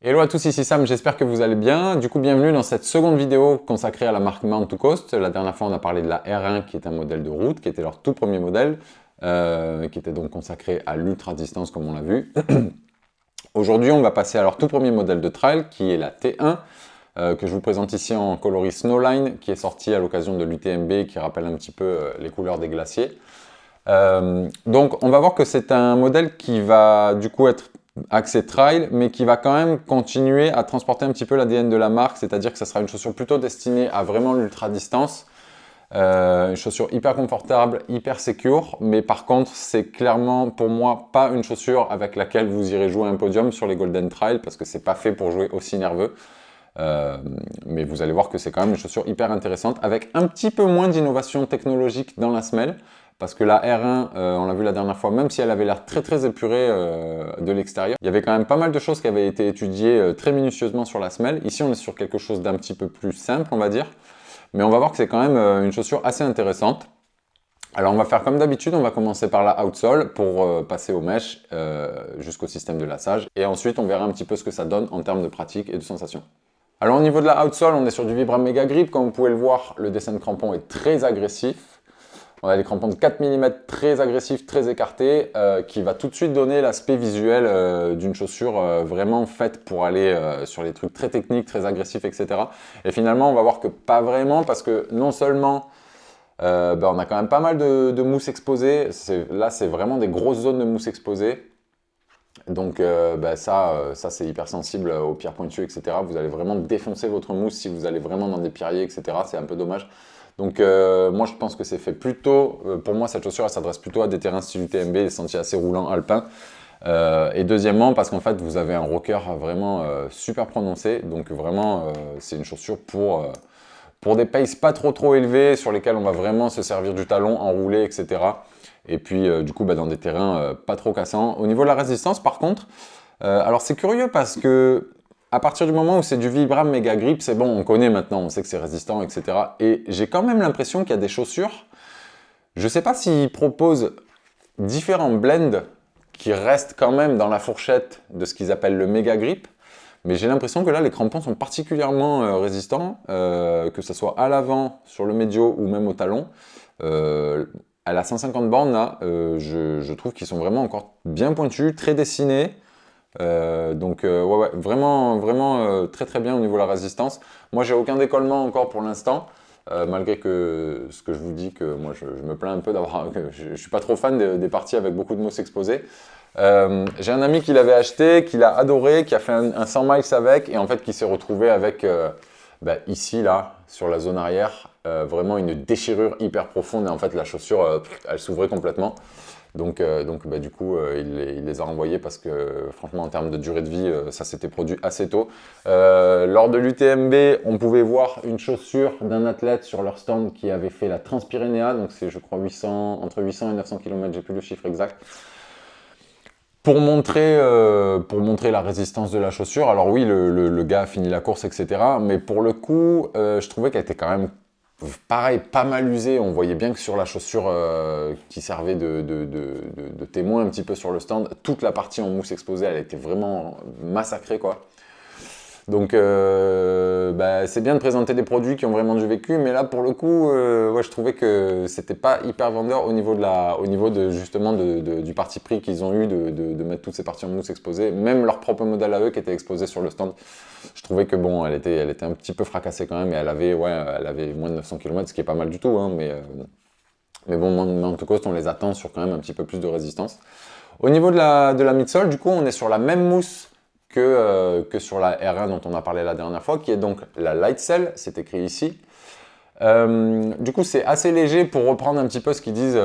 Hello à tous, ici Sam, j'espère que vous allez bien. Du coup, bienvenue dans cette seconde vidéo consacrée à la marque Mount to Coast. La dernière fois, on a parlé de la R1 qui est un modèle de route, qui était leur tout premier modèle, qui était donc consacré à l'ultra distance comme on l'a vu. Aujourd'hui, on va passer à leur tout premier modèle de trail qui est la T1, que je vous présente ici en coloris Snowline, qui est sorti à l'occasion de l'UTMB, qui rappelle un petit peu les couleurs des glaciers. Donc, on va voir que c'est un modèle qui va du coup être axé trail, mais qui va quand même continuer à transporter un petit peu l'ADN de la marque, c'est-à-dire que ça sera une chaussure plutôt destinée à vraiment l'ultra distance, une chaussure hyper confortable, hyper secure, mais par contre c'est clairement pour moi pas une chaussure avec laquelle vous irez jouer un podium sur les Golden Trail, parce que c'est pas fait pour jouer aussi nerveux. Mais vous allez voir que c'est quand même une chaussure hyper intéressante, avec un petit peu moins d'innovation technologique dans la semelle, parce que la R1, on l'a vu la dernière fois, même si elle avait l'air très épurée de l'extérieur, il y avait quand même pas mal de choses qui avaient été étudiées très minutieusement sur la semelle. Ici, on est sur quelque chose d'un petit peu plus simple, on va dire, mais on va voir que c'est quand même une chaussure assez intéressante. Alors on va faire comme d'habitude, on va commencer par la outsole pour passer aux mèches jusqu'au système de lassage, et ensuite on verra un petit peu ce que ça donne en termes de pratique et de sensation. Alors au niveau de la outsole, on est sur du Vibram Mega Grip. Comme vous pouvez le voir, le dessin de crampon est très agressif. On a des crampons de 4 mm très agressifs, très écartés, qui va tout de suite donner l'aspect visuel d'une chaussure vraiment faite pour aller sur les trucs très techniques, très agressifs, etc. Et finalement, on va voir que pas vraiment, parce que non seulement on a quand même pas mal de mousse exposée. Là, c'est vraiment des grosses zones de mousse exposée. Donc ça c'est hyper sensible aux pierres pointues, etc. Vous allez vraiment défoncer votre mousse si vous allez vraiment dans des pierriers, etc. C'est un peu dommage. Donc moi je pense que c'est fait plutôt, pour moi cette chaussure elle s'adresse plutôt à des terrains style UTMB, des sentiers assez roulants alpins. Et deuxièmement parce qu'en fait vous avez un rocker vraiment super prononcé, donc vraiment c'est une chaussure pour des paces pas trop élevés, sur lesquels on va vraiment se servir du talon, enrouler, etc. Et puis du coup dans des terrains pas trop cassants. Au niveau de la résistance par contre, alors c'est curieux parce que à partir du moment où c'est du Vibram Mega Grip, c'est bon, on connaît maintenant, on sait que c'est résistant, etc. Et j'ai quand même l'impression qu'il y a des chaussures, je sais pas s'ils proposent différents blends qui restent quand même dans la fourchette de ce qu'ils appellent le Mega Grip, mais j'ai l'impression que là, les crampons sont particulièrement résistants, que ce soit à l'avant, sur le médio ou même au talon. À la 150 bornes, là, je trouve qu'ils sont vraiment encore bien pointus, très dessinés. Ouais, vraiment très bien au niveau de la résistance. Moi, j'ai aucun décollement encore pour l'instant. Malgré que ce que je vous dis, que moi je me plains un peu d'avoir, je suis pas trop fan des parties avec beaucoup de mousse exposée. J'ai un ami qui l'avait acheté, qui l'a adoré, qui a fait un 100 miles avec, et en fait qui s'est retrouvé avec ici là, sur la zone arrière, vraiment une déchirure hyper profonde, et en fait la chaussure, elle s'ouvrait complètement. Donc du coup, il les a renvoyés parce que franchement, en termes de durée de vie, ça s'était produit assez tôt. Lors de l'UTMB, on pouvait voir une chaussure d'un athlète sur leur stand qui avait fait la Transpyrénéa, donc c'est je crois 800, entre 800 et 900 km, j'ai plus le chiffre exact. Pour montrer la résistance de la chaussure, alors oui, le gars a fini la course, etc. Mais pour le coup, je trouvais qu'elle était quand même pareil, pas mal usé. On voyait bien que sur la chaussure qui servait de témoin un petit peu sur le stand, toute la partie en mousse exposée, elle était vraiment massacrée, quoi. Donc c'est bien de présenter des produits qui ont vraiment du vécu, mais là pour le coup, ouais, je trouvais que c'était pas hyper vendeur au niveau de justement du parti pris qu'ils ont eu de mettre toutes ces parties en mousse exposées, même leur propre modèle à eux qui était exposé sur le stand. Je trouvais que bon, elle était un petit peu fracassée quand même, et elle avait moins de 900 km, ce qui est pas mal du tout, hein, mais bon, en tout cas, on les attend sur quand même un petit peu plus de résistance. Au niveau de la midsole, du coup, on est sur la même mousse que sur la R1 dont on a parlé la dernière fois, qui est donc la Lightcell, c'est écrit ici. Du coup, c'est assez léger pour reprendre un petit peu ce qu'ils disent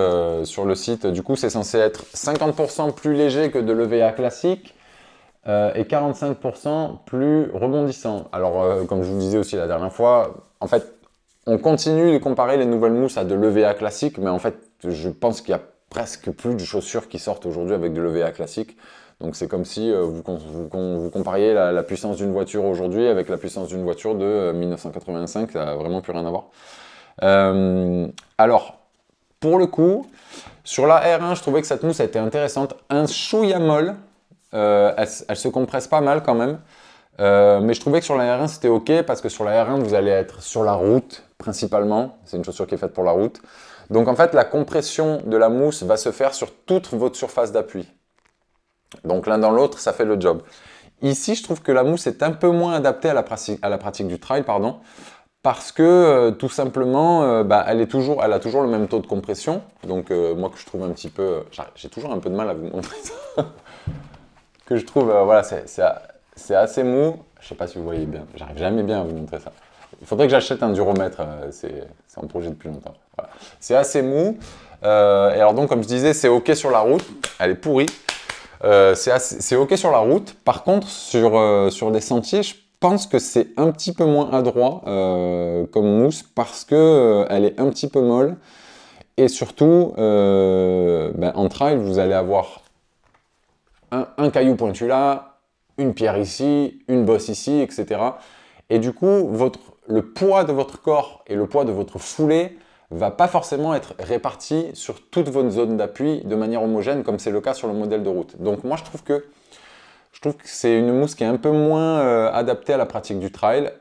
sur le site. Du coup, c'est censé être 50% plus léger que de l'EVA classique et 45% plus rebondissant. Alors, comme je vous disais aussi la dernière fois, en fait, on continue de comparer les nouvelles mousses à de l'EVA classique, mais en fait, je pense qu'il y a presque plus de chaussures qui sortent aujourd'hui avec de l'EVA classique. Donc c'est comme si vous compariez la puissance d'une voiture aujourd'hui avec la puissance d'une voiture de 1985, ça n'a vraiment plus rien à voir. Alors, pour le coup, sur la R1, je trouvais que cette mousse a été intéressante. Un chouïa molle, elle se compresse pas mal quand même. Mais je trouvais que sur la R1 c'était ok parce que sur la R1 vous allez être sur la route principalement, c'est une chaussure qui est faite pour la route. Donc en fait la compression de la mousse va se faire sur toute votre surface d'appui. Donc l'un dans l'autre ça fait le job. Ici je trouve que la mousse est un peu moins adaptée à la pratique du trail, pardon, parce que tout simplement elle a toujours le même taux de compression. Donc moi que je trouve un petit peu, j'ai toujours un peu de mal à vous montrer ça, que je trouve voilà c'est assez mou, je sais pas si vous voyez bien, j'arrive jamais bien à vous montrer ça. Il faudrait que j'achète un duromètre, c'est un projet depuis longtemps. Voilà. C'est assez mou, et alors donc comme je disais, c'est ok sur la route, elle est pourrie, c'est ok sur la route. Par contre, sur des sentiers, je pense que c'est un petit peu moins adroit comme mousse parce que elle est un petit peu molle, et surtout, en trail, vous allez avoir un caillou pointu là, une pierre ici, une bosse ici, etc. Et du coup, le poids de votre corps et le poids de votre foulée va pas forcément être réparti sur toute votre zone d'appui de manière homogène, comme c'est le cas sur le modèle de route. Donc moi, je trouve que c'est une mousse qui est un peu moins adaptée à la pratique du trail.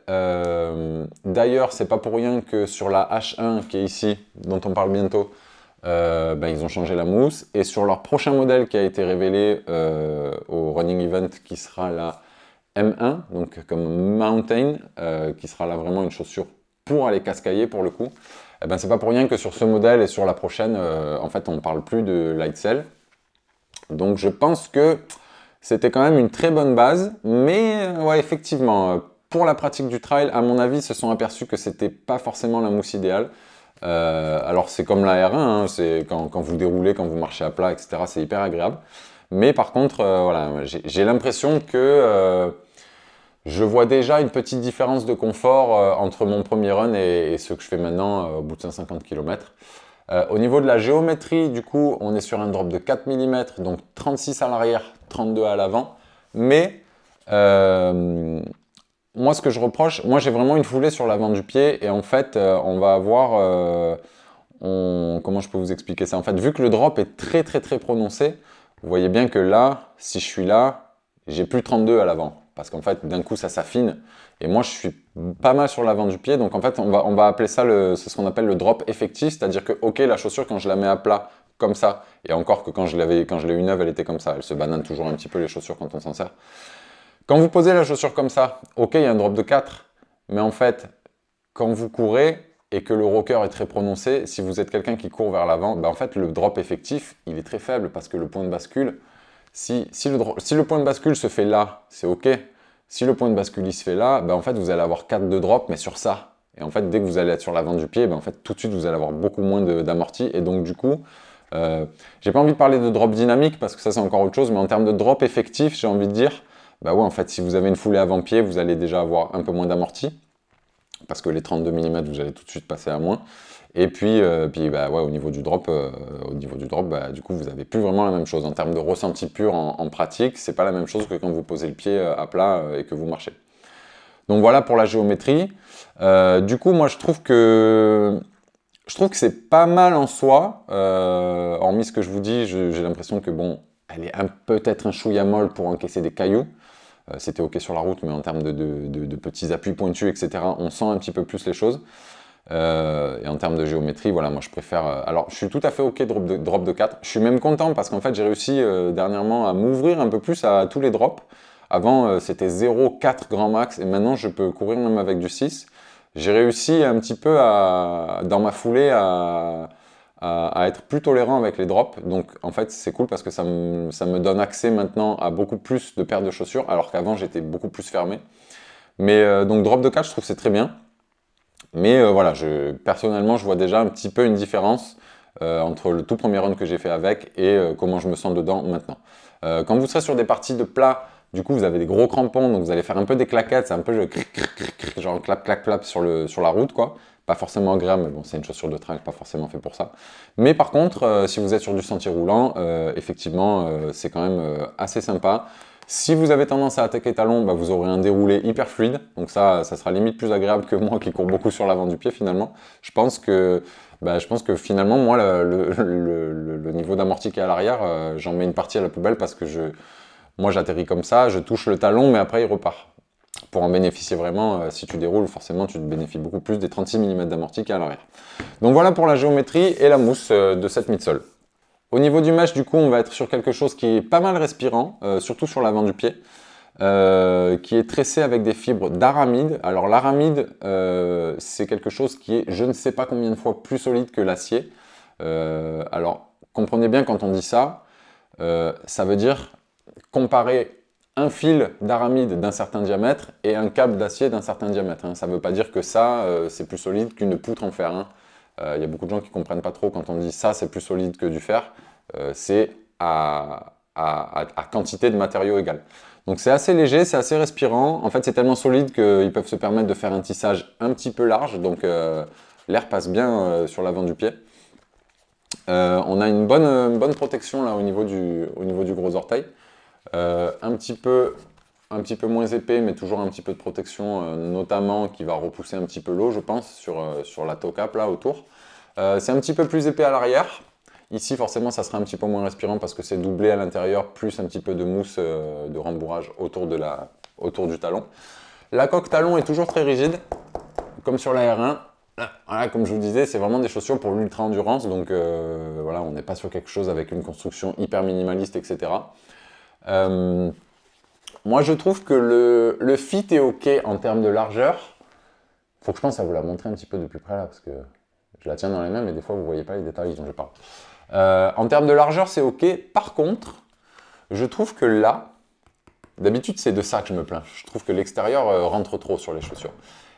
D'ailleurs, c'est pas pour rien que sur la H1 qui est ici, dont on parle bientôt, ils ont changé la mousse, et sur leur prochain modèle qui a été révélé au Running Event, qui sera la M1, donc comme Mountain, qui sera là vraiment une chaussure pour aller cascailler pour le coup, c'est pas pour rien que sur ce modèle et sur la prochaine, en fait on parle plus de Lightsail. Donc je pense que c'était quand même une très bonne base, mais ouais, effectivement, pour la pratique du trail, à mon avis, ils se sont aperçus que c'était pas forcément la mousse idéale. Alors c'est comme la R1, hein, c'est quand vous déroulez, quand vous marchez à plat, etc. C'est hyper agréable. Mais par contre, voilà, j'ai l'impression que je vois déjà une petite différence de confort entre mon premier run et ce que je fais maintenant au bout de 150 km. Au niveau de la géométrie, du coup, on est sur un drop de 4 mm, donc 36 à l'arrière, 32 à l'avant. Mais moi, ce que je reproche, moi j'ai vraiment une foulée sur l'avant du pied, et en fait, on va avoir, comment je peux vous expliquer ça? En fait, vu que le drop est très très très prononcé, vous voyez bien que là, si je suis là, j'ai plus 32 à l'avant, parce qu'en fait, d'un coup, ça s'affine, et moi, je suis pas mal sur l'avant du pied, donc en fait, on va appeler ça, c'est ce qu'on appelle le drop effectif, c'est-à-dire que, ok, la chaussure, quand je la mets à plat, comme ça, et encore que quand je l'ai eu neuve, elle était comme ça, elle se banane toujours un petit peu les chaussures quand on s'en sert. Quand vous posez la chaussure comme ça, ok, il y a un drop de 4, mais en fait, quand vous courez et que le rocker est très prononcé, si vous êtes quelqu'un qui court vers l'avant, en fait, le drop effectif, il est très faible parce que le point de bascule, si le point de bascule se fait là, c'est ok. Si le point de bascule il se fait là, en fait, vous allez avoir 4 de drop, mais sur ça. Et en fait, dès que vous allez être sur l'avant du pied, en fait, tout de suite, vous allez avoir beaucoup moins d'amorti. Et donc, du coup, j'ai pas envie de parler de drop dynamique parce que ça, c'est encore autre chose, mais en termes de drop effectif, j'ai envie de dire, ouais, en fait, si vous avez une foulée avant-pied, vous allez déjà avoir un peu moins d'amorti, parce que les 32 mm, vous allez tout de suite passer à moins. Et puis, au niveau du drop, du coup, vous n'avez plus vraiment la même chose. En termes de ressenti pur en pratique, c'est pas la même chose que quand vous posez le pied à plat et que vous marchez. Donc voilà pour la géométrie. Du coup, moi, je trouve que c'est pas mal en soi. Hormis ce que je vous dis, j'ai l'impression que elle est peut-être un chouïa molle pour encaisser des cailloux. C'était ok sur la route, mais en termes de petits appuis pointus, etc., on sent un petit peu plus les choses. Et en termes de géométrie, voilà, moi je préfère... alors, je suis tout à fait ok drop de 4. Je suis même content parce qu'en fait, j'ai réussi dernièrement à m'ouvrir un peu plus à tous les drops. Avant, c'était 0, 4 grand max, et maintenant, je peux courir même avec du 6. J'ai réussi un petit peu, dans ma foulée, à être plus tolérant avec les drops. Donc en fait c'est cool parce que ça me donne accès maintenant à beaucoup plus de paires de chaussures, alors qu'avant j'étais beaucoup plus fermé. Mais donc drop de 4, je trouve que c'est très bien. Mais voilà, personnellement je vois déjà un petit peu une différence entre le tout premier run que j'ai fait avec et comment je me sens dedans maintenant. Quand vous serez sur des parties de plat, du coup vous avez des gros crampons, donc vous allez faire un peu des claquettes, c'est un peu genre clap clap clap sur la route quoi. Pas forcément agréable, mais bon, c'est une chaussure de trail, pas forcément fait pour ça. Mais par contre, si vous êtes sur du sentier roulant, effectivement, c'est quand même assez sympa. Si vous avez tendance à attaquer talon, vous aurez un déroulé hyper fluide. Donc ça sera limite plus agréable que moi qui cours beaucoup sur l'avant du pied finalement. Je pense que finalement, moi, le niveau d'amorti qui est à l'arrière, j'en mets une partie à la poubelle parce que moi j'atterris comme ça, je touche le talon, mais après il repart. pour en bénéficier vraiment, si tu déroules, forcément, tu te bénéficies beaucoup plus des 36 mm d'amorti qu'à l'arrière. Donc voilà pour la géométrie et la mousse de cette midsole. Au niveau du mesh, du coup, on va être sur quelque chose qui est pas mal respirant, surtout sur l'avant du pied, qui est tressé avec des fibres d'aramide. Alors l'aramide, c'est quelque chose qui est je ne sais pas combien de fois plus solide que l'acier. Alors, comprenez bien quand on dit ça, ça veut dire comparer un fil d'aramide d'un certain diamètre et un câble d'acier d'un certain diamètre. Hein. Ça ne veut pas dire que ça, c'est plus solide qu'une poutre en fer. Hein. Y a beaucoup de gens qui ne comprennent pas trop quand on dit ça, c'est plus solide que du fer. C'est à quantité de matériaux égale. Donc c'est assez léger, c'est assez respirant. En fait, c'est tellement solide qu'ils peuvent se permettre de faire un tissage un petit peu large. Donc l'air passe bien sur l'avant du pied. On a une bonne protection là au niveau du gros orteil. Un petit peu moins épais, mais toujours un petit peu de protection, notamment qui va repousser un petit peu l'eau, je pense, sur la toe cap là autour. C'est un petit peu plus épais à l'arrière. Ici, forcément, ça sera un petit peu moins respirant parce que c'est doublé à l'intérieur, plus un petit peu de mousse de rembourrage autour du talon. La coque talon est toujours très rigide, comme sur la R1. Voilà, comme je vous disais, c'est vraiment des chaussures pour l'ultra-endurance, donc voilà, on n'est pas sur quelque chose avec une construction hyper minimaliste, etc. Moi, je trouve que le fit est OK en termes de largeur. Faut que je pense à vous la montrer un petit peu de plus près là, parce que je la tiens dans les mains, mais des fois, vous ne voyez pas les détails dont je parle. En termes de largeur, c'est OK. Par contre, je trouve que là, d'habitude, c'est de ça que je me plains. Je trouve que l'extérieur rentre trop sur les chaussures.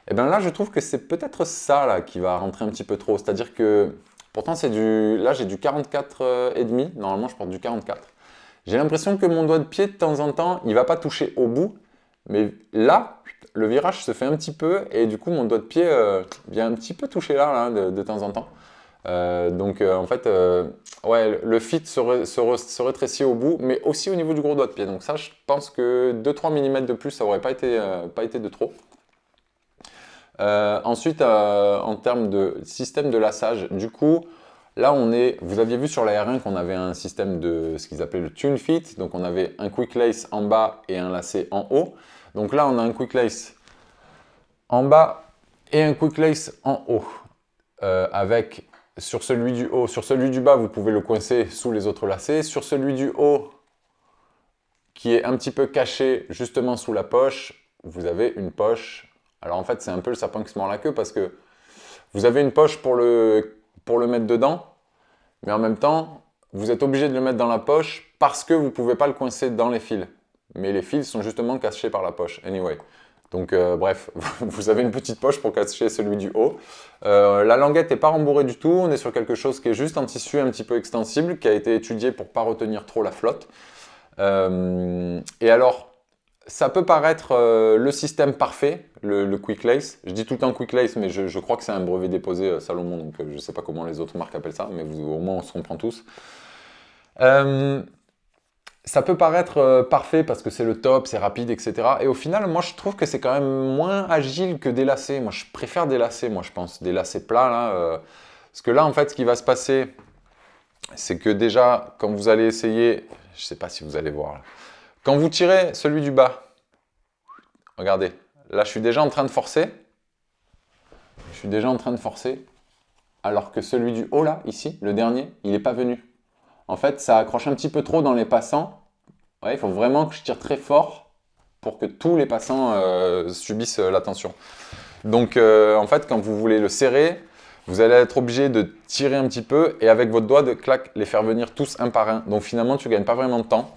Et bien là, je trouve que c'est peut-être ça là, qui va rentrer un petit peu trop. C'est-à-dire que, pourtant, là, j'ai du 44,5. Normalement, je porte du 44. J'ai l'impression que mon doigt de pied, de temps en temps, il ne va pas toucher au bout. Mais là, le virage se fait un petit peu. Et du coup, mon doigt de pied vient un petit peu toucher là de temps en temps. En fait, ouais, le fit se rétrécit au bout, mais aussi au niveau du gros doigt de pied. Donc ça, je pense que 2-3 mm de plus, ça n'aurait pas été de trop. Ensuite, en termes de système de laçage, du coup, là, vous aviez vu sur la R1 qu'on avait un système de ce qu'ils appelaient le tune fit. Donc, on avait un quick lace en bas et un lacet en haut. Donc là, on a un quick lace en bas et un quick lace en haut. Avec, sur celui du haut, sur celui du bas, vous pouvez le coincer sous les autres lacets. Sur celui du haut, qui est un petit peu caché justement sous la poche, vous avez une poche. Alors en fait, c'est un peu le serpent qui se mord la queue parce que vous avez une poche pour le mettre dedans, mais en même temps, vous êtes obligé de le mettre dans la poche parce que vous ne pouvez pas le coincer dans les fils. Mais les fils sont justement cachés par la poche, anyway. Donc bref, vous avez une petite poche pour cacher celui du haut. La languette n'est pas rembourrée du tout, on est sur quelque chose qui est juste un tissu un petit peu extensible, qui a été étudié pour ne pas retenir trop la flotte. Et alors, ça peut paraître le système parfait, le Quick Lace. Je dis tout le temps Quick Lace, mais je crois que c'est un brevet déposé Salomon, donc je ne sais pas comment les autres marques appellent ça, mais au moins on se comprend tous. Ça peut paraître parfait parce que c'est le top, c'est rapide, etc. Et au final, moi je trouve que c'est quand même moins agile que des lacets. Moi je préfère des lacets, moi je pense, des lacets plats là. Parce que là en fait, ce qui va se passer, c'est que déjà, quand vous allez essayer, je ne sais pas si vous allez voir là. Quand vous tirez celui du bas, regardez, là je suis déjà en train de forcer. Je suis déjà en train de forcer. Alors que celui du haut là, ici, le dernier, il n'est pas venu. En fait, ça accroche un petit peu trop dans les passants. Ouais, il faut vraiment que je tire très fort pour que tous les passants subissent la tension. Donc en fait, quand vous voulez le serrer, vous allez être obligé de tirer un petit peu et avec votre doigt de les faire venir tous un par un. Donc finalement, tu ne gagnes pas vraiment de temps.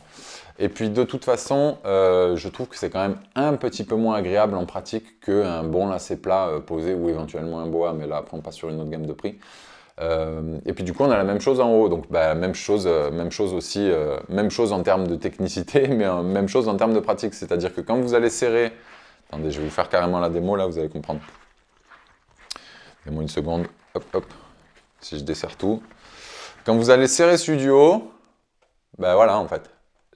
Et puis de toute façon, je trouve que c'est quand même un petit peu moins agréable en pratique qu'un bon lacet plat posé ou éventuellement un boa, mais là après on passe sur une autre gamme de prix. Et puis du coup on a la même chose en haut, donc même chose aussi, même chose en termes de technicité, mais même chose en termes de pratique, c'est-à-dire que quand vous allez serrer, attendez je vais vous faire carrément la démo là, vous allez comprendre. Donnez-moi une seconde, hop hop, si je desserre tout. Quand vous allez serrer celui du haut, ben voilà en fait.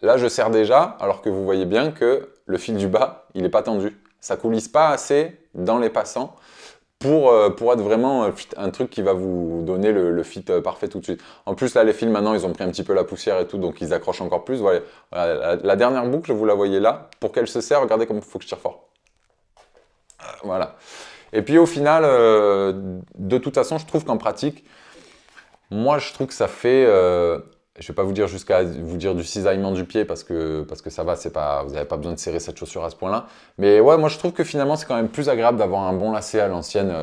Là, je serre déjà, alors que vous voyez bien que le fil du bas, il n'est pas tendu. Ça ne coulisse pas assez dans les passants pour être vraiment un truc qui va vous donner le fit parfait tout de suite. En plus, là, les fils, maintenant, ils ont pris un petit peu la poussière et tout, donc ils accrochent encore plus. Voilà. La dernière boucle, vous la voyez là. Pour qu'elle se serre, regardez comme il faut que je tire fort. Voilà. Et puis au final, de toute façon, je trouve qu'en pratique, moi je trouve que ça fait, je vais pas vous dire jusqu'à vous dire du cisaillement du pied parce que ça va, c'est pas, vous n'avez pas besoin de serrer cette chaussure à ce point-là. Mais ouais, moi je trouve que finalement c'est quand même plus agréable d'avoir un bon lacet à l'ancienne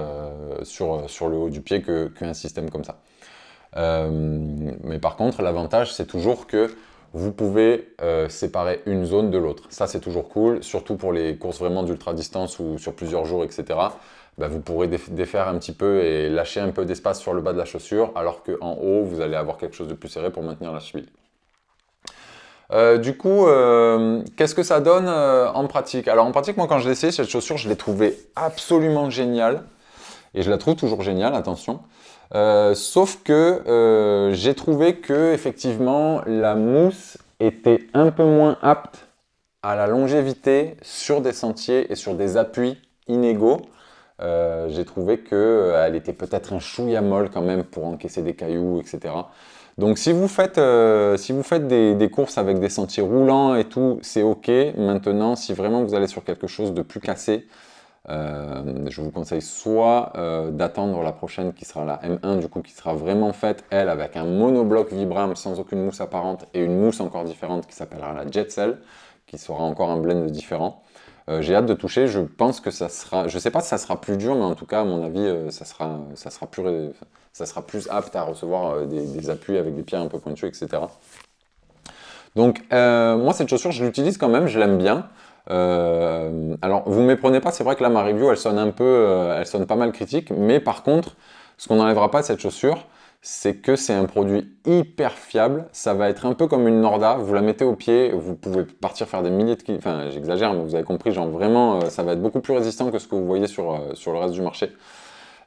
sur le haut du pied qu'un système comme ça. Mais par contre, l'avantage c'est toujours que vous pouvez séparer une zone de l'autre. Ça c'est toujours cool, surtout pour les courses vraiment d'ultra distance ou sur plusieurs jours, etc. Ben, vous pourrez défaire un petit peu et lâcher un peu d'espace sur le bas de la chaussure, alors qu'en haut, vous allez avoir quelque chose de plus serré pour maintenir la cheville. Du coup, qu'est-ce que ça donne en pratique? Alors en pratique, moi quand je l'ai essayé, cette chaussure, je l'ai trouvée absolument géniale. Et je la trouve toujours géniale, attention. Sauf que j'ai trouvé que effectivement la mousse était un peu moins apte à la longévité sur des sentiers et sur des appuis inégaux. J'ai trouvé qu'elle était peut-être un chouïa molle quand même pour encaisser des cailloux, etc. Donc si vous faites des courses avec des sentiers roulants et tout, c'est ok. Maintenant, si vraiment vous allez sur quelque chose de plus cassé, je vous conseille soit d'attendre la prochaine qui sera la M1 du coup qui sera vraiment faite elle avec un monobloc Vibram sans aucune mousse apparente et une mousse encore différente qui s'appellera la Jet Cell qui sera encore un blend différent. J'ai hâte de toucher, je pense que ça sera, je sais pas si ça sera plus dur mais en tout cas à mon avis ça sera plus apte à recevoir des appuis avec des pieds un peu pointus, etc. Donc moi cette chaussure je l'utilise quand même, je l'aime bien. Alors, vous ne me méprenez pas, c'est vrai que là, ma review, elle sonne pas mal critique, mais par contre, ce qu'on n'enlèvera pas de cette chaussure, c'est que c'est un produit hyper fiable. Ça va être un peu comme une Norda, vous la mettez au pied, vous pouvez partir faire des milliers de kilomètres, enfin, j'exagère, mais vous avez compris, genre vraiment, ça va être beaucoup plus résistant que ce que vous voyez sur le reste du marché.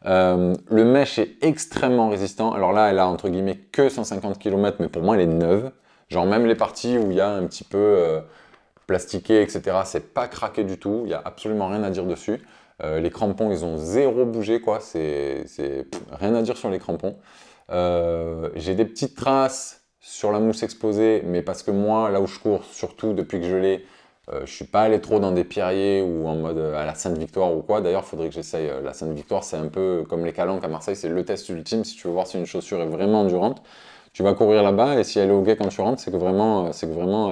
Le mesh est extrêmement résistant. Alors là, elle a entre guillemets que 150 km, mais pour moi, elle est neuve. Genre même les parties où il y a un petit peu plastiqué, etc. C'est pas craqué du tout, il n'y a absolument rien à dire dessus. Les crampons, ils ont zéro bougé, quoi. C'est rien à dire sur les crampons. J'ai des petites traces sur la mousse exposée, mais parce que moi, là où je cours, surtout depuis que je l'ai, je suis pas allé trop dans des pierriers ou en mode à la Sainte-Victoire ou quoi. D'ailleurs, il faudrait que j'essaye la Sainte-Victoire. C'est un peu comme les calanques à Marseille, c'est le test ultime si tu veux voir si une chaussure est vraiment endurante. Tu vas courir là-bas et si elle est OK quand tu rentres, c'est que vraiment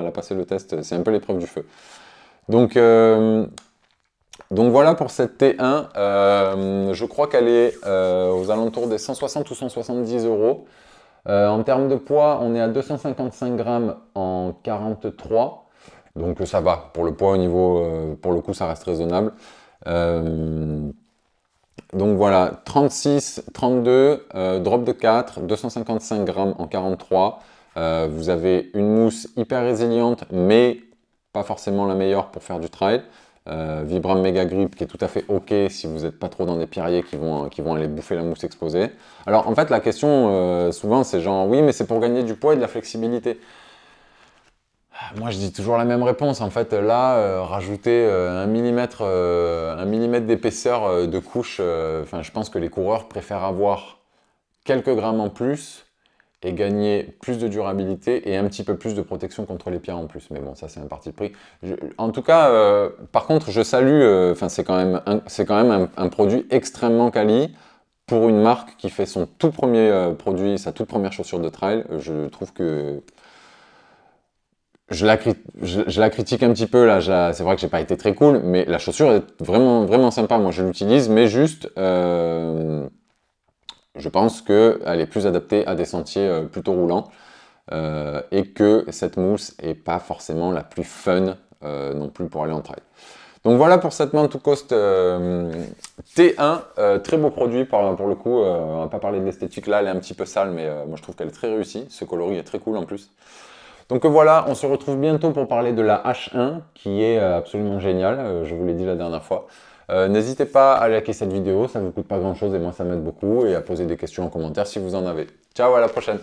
elle a passé le test. C'est un peu l'épreuve du feu. Donc voilà pour cette T1. Je crois qu'elle est aux alentours des 160 ou 170 euros. En termes de poids, on est à 255 grammes en 43. Donc ça va. Pour le poids au niveau, pour le coup, ça reste raisonnable. Donc voilà, 36, 32, drop de 4, 255 grammes en 43. Vous avez une mousse hyper résiliente, mais pas forcément la meilleure pour faire du trail. Vibram Mega Grip qui est tout à fait ok si vous n'êtes pas trop dans des pierriers qui vont aller bouffer la mousse exposée. Alors en fait la question souvent c'est genre oui mais c'est pour gagner du poids et de la flexibilité. Moi, je dis toujours la même réponse. En fait, là, rajouter 1 mm d'épaisseur de couche, je pense que les coureurs préfèrent avoir quelques grammes en plus et gagner plus de durabilité et un petit peu plus de protection contre les pierres en plus. Mais bon, ça, c'est un parti pris. En tout cas, par contre, je salue, c'est quand même un produit extrêmement quali pour une marque qui fait son tout premier produit, sa toute première chaussure de trail. Je trouve que je la critique un petit peu là, c'est vrai que j'ai pas été très cool, mais la chaussure est vraiment, vraiment sympa. Moi je l'utilise, mais juste, je pense qu'elle est plus adaptée à des sentiers plutôt roulants et que cette mousse est pas forcément la plus fun non plus pour aller en trail. Donc voilà pour cette Mount to Coast T1, très beau produit pour le coup, on va pas parler de l'esthétique là, elle est un petit peu sale, mais moi je trouve qu'elle est très réussie, ce coloris est très cool en plus. Donc voilà, on se retrouve bientôt pour parler de la H1 qui est absolument géniale, je vous l'ai dit la dernière fois. N'hésitez pas à liker cette vidéo, ça ne vous coûte pas grand chose et moi ça m'aide beaucoup, et à poser des questions en commentaire si vous en avez. Ciao, à la prochaine!